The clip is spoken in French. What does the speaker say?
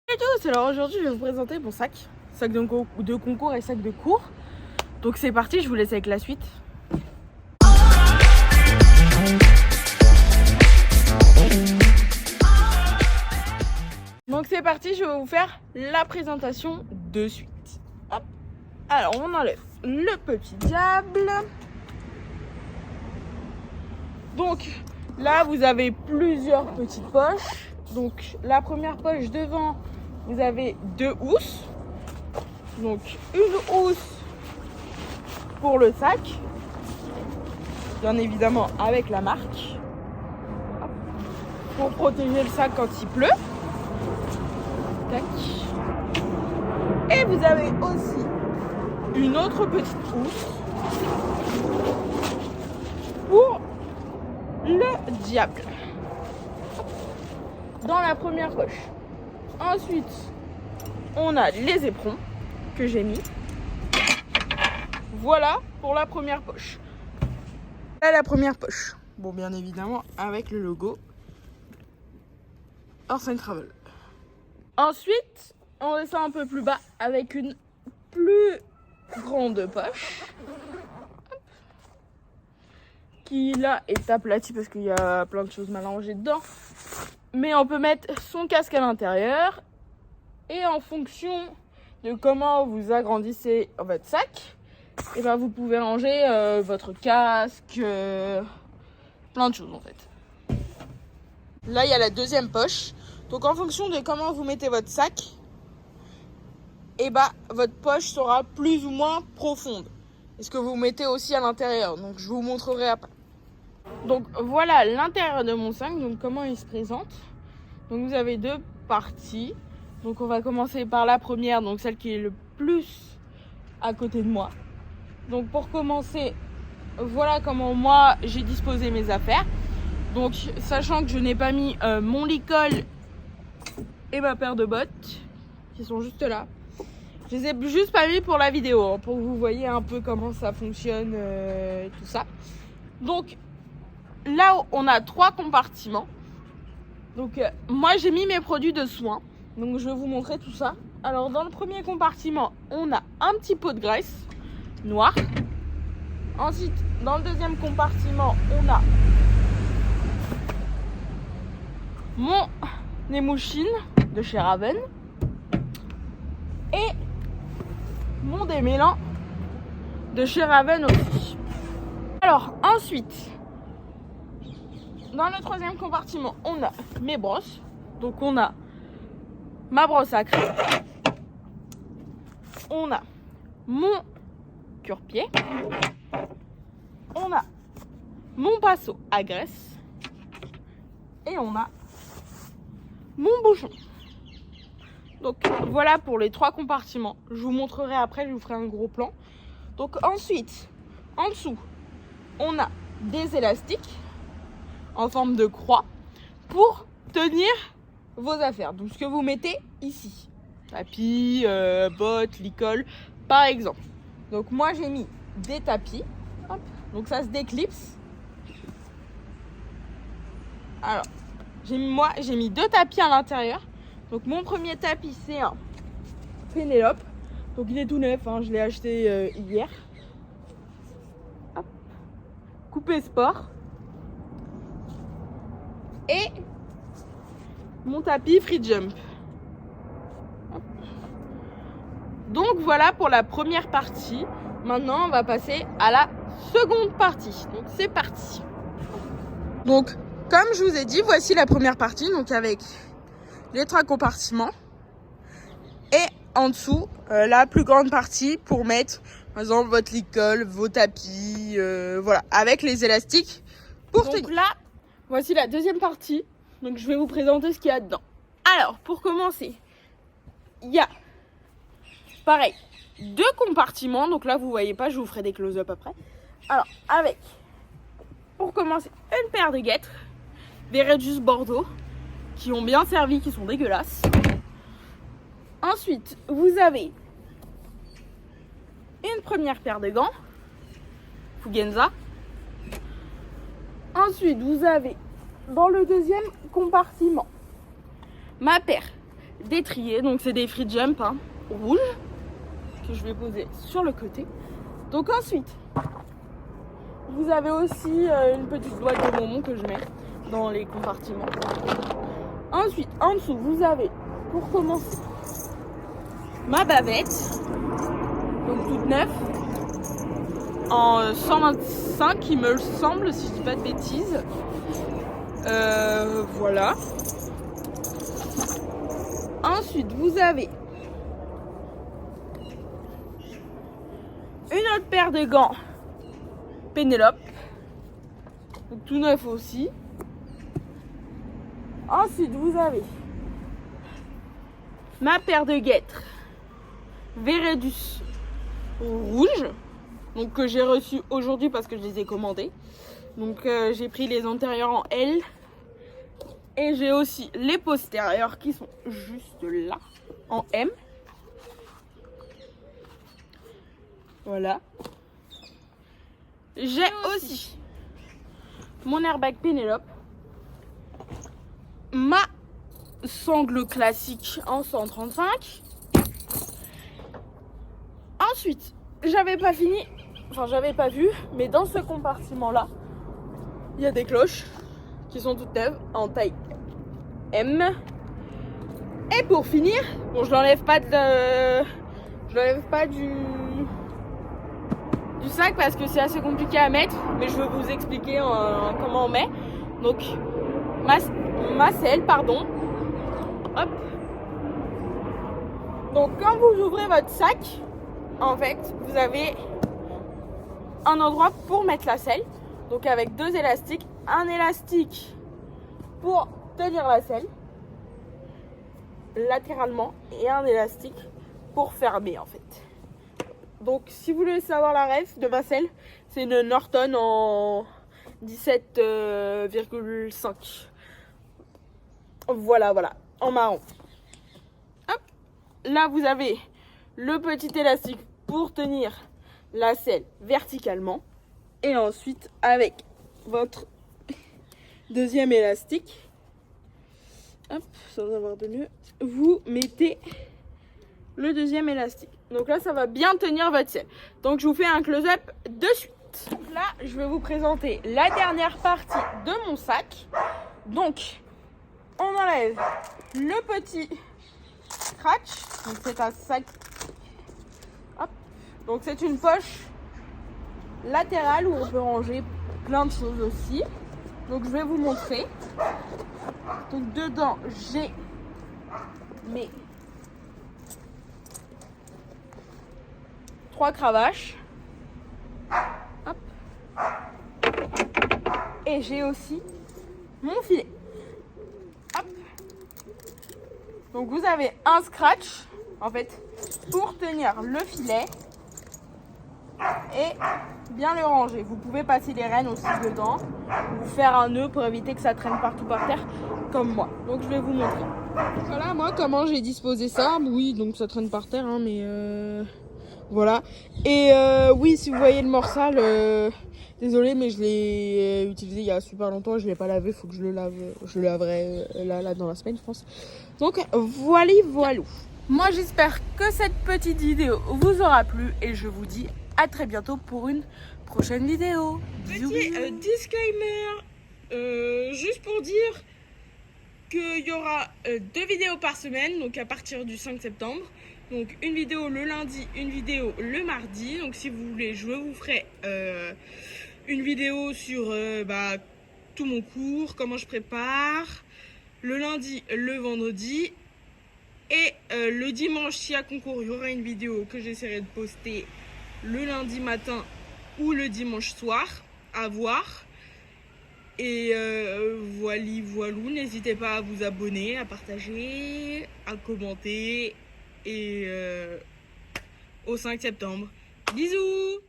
Salut à tous, alors aujourd'hui je vais vous présenter mon sac de concours et sac de cours. Donc c'est parti, je vous laisse avec la suite. Donc c'est parti, je vais vous faire la présentation de suite. Hop. Alors on enlève le petit diable. Donc là vous avez plusieurs petites poches. Donc la première poche devant, vous avez 2 housses. Donc une housse pour le sac, bien évidemment avec la marque, pour protéger le sac quand il pleut. Tac. Et vous avez aussi une autre petite housse pour le diable dans la première poche. Ensuite, on a les éperons que j'ai mis. Voilà pour la première poche. Là, la première poche. Bon, bien évidemment, avec le logo Orsen Travel. Ensuite, on descend un peu plus bas avec une plus grande poche. Hop. Qui là est aplatie parce qu'il y a plein de choses mal rangées dedans. Mais on peut mettre son casque à l'intérieur. Et en fonction de comment vous agrandissez votre sac, et ben vous pouvez ranger votre casque, plein de choses en fait. Là, il y a la deuxième poche. Donc en fonction de comment vous mettez votre sac, et ben votre poche sera plus ou moins profonde. Et ce que vous mettez aussi à l'intérieur. Donc je vous montrerai après. Donc voilà l'intérieur de mon sac, donc comment il se présente. Donc vous avez 2 parties. Donc on va commencer par la première, donc celle qui est le plus à côté de moi. Donc pour commencer, voilà comment moi j'ai disposé mes affaires. Donc sachant que je n'ai pas mis mon licol et ma paire de bottes, qui sont juste là. Je les ai juste pas mis pour la vidéo, hein, pour que vous voyez un peu comment ça fonctionne, tout ça. Donc là on a 3 compartiments. Donc moi j'ai mis mes produits de soins. Donc je vais vous montrer tout ça. Alors dans le premier compartiment, on a un petit pot de graisse noir. Ensuite, dans le deuxième compartiment, on a mon émouchine de chez Raven et mon démêlant de chez Raven aussi. Alors ensuite, dans le troisième compartiment, on a mes brosses. Donc on a ma brosse à crème, on a mon cure-pied, on a mon pinceau à graisse et on a mon bouchon. Donc voilà pour les 3 compartiments. Je vous montrerai après, je vous ferai un gros plan. Donc ensuite, en dessous, on a des élastiques en forme de croix pour tenir vos affaires. Donc ce que vous mettez ici, tapis, bottes, licol par exemple. Donc moi j'ai mis des tapis. Hop. Donc ça se déclipse. Alors j'ai mis 2 tapis à l'intérieur. Donc mon premier tapis c'est un Pénélope. Donc il est tout neuf, hein, je l'ai acheté hier. Hop. Coupé sport. Et mon tapis free jump. Donc voilà pour la première partie. Maintenant on va passer à la seconde partie. Donc c'est parti. Donc comme je vous ai dit, voici la première partie. Donc avec les 3 compartiments. Et en dessous, la plus grande partie pour mettre par exemple votre licol, vos tapis, voilà, avec les élastiques pour tenir. Donc là, voici la deuxième partie. Donc je vais vous présenter ce qu'il y a dedans. Alors pour commencer, il y a pareil 2 compartiments. Donc là vous voyez pas, je vous ferai des close-up après. Alors avec, pour commencer, une paire de guêtres, des Redus Bordeaux qui ont bien servi, qui sont dégueulasses. Ensuite vous avez une première paire de gants Fugenza. Ensuite vous avez dans le deuxième compartiment ma paire d'étrier. Donc c'est des free jump hein, rouges que je vais poser sur le côté. Donc ensuite, vous avez aussi une petite boîte de bonbons que je mets dans les compartiments. Ensuite, en dessous, vous avez, pour commencer, ma bavette, donc toute neuve, en 125, il me semble, si je dis pas de bêtises. Voilà. Ensuite, vous avez une autre paire de gants Pénélope, donc tout neuf aussi. Ensuite, vous avez ma paire de guêtres Veredus rouge, donc que j'ai reçu aujourd'hui parce que je les ai commandées. Donc j'ai pris les antérieurs en L et j'ai aussi les postérieurs qui sont juste là en M. Voilà. J'ai aussi mon airbag Pénélope, ma sangle classique en 135. Ensuite, j'avais pas fini, enfin j'avais pas vu, mais dans ce compartiment là, il y a des cloches qui sont toutes neuves en taille M. Et pour finir, bon je l'enlève pas du sac parce que c'est assez compliqué à mettre, mais je vais vous expliquer comment on met. Donc ma selle, pardon. Hop. Donc quand vous ouvrez votre sac, en fait, vous avez un endroit pour mettre la selle. Donc avec deux élastiques, un élastique pour tenir la selle latéralement et un élastique pour fermer en fait. Donc si vous voulez savoir la ref de ma selle, c'est une Norton en 17,5. Voilà, en marron. Hop. Là vous avez le petit élastique pour tenir la selle verticalement. Et ensuite avec votre deuxième élastique, hop, sans avoir de nœud, vous mettez le deuxième élastique. Donc là ça va bien tenir votre selle. Donc je vous fais un close-up de suite. Là je vais vous présenter la dernière partie de mon sac. Donc on enlève le petit scratch. Donc c'est un sac. Hop. Donc c'est une poche latérale où on peut ranger plein de choses aussi. Donc je vais vous montrer. Donc dedans j'ai mes 3 cravaches. Hop. Et j'ai aussi mon filet. Hop. Donc vous avez un scratch en fait pour tenir le filet et bien le ranger. Vous pouvez passer les rênes aussi dedans, vous faire un nœud pour éviter que ça traîne partout par terre comme moi. Donc je vais vous montrer. Voilà moi comment j'ai disposé ça. Oui donc ça traîne par terre hein, mais voilà. Et oui si vous voyez le morsal, désolé mais je l'ai utilisé il y a super longtemps, je l'ai pas lavé, faut que je le lave. Je le laverai là dans la semaine je pense. Donc voilà. Moi j'espère que cette petite vidéo vous aura plu et je vous dis à très bientôt pour une prochaine vidéo. Bisous. Petit disclaimer, juste pour dire qu'il y aura 2 vidéos par semaine, donc à partir du 5 septembre. Donc une vidéo le lundi, une vidéo le mardi. Donc si vous voulez, je vous ferai une vidéo sur tout mon cours, comment je prépare, le lundi, le vendredi. Et le dimanche, s'il y a concours, il y aura une vidéo que j'essaierai de poster le lundi matin ou le dimanche soir, à voir. Et voilou, n'hésitez pas à vous abonner, à partager, à commenter. Et au 5 septembre. Bisous!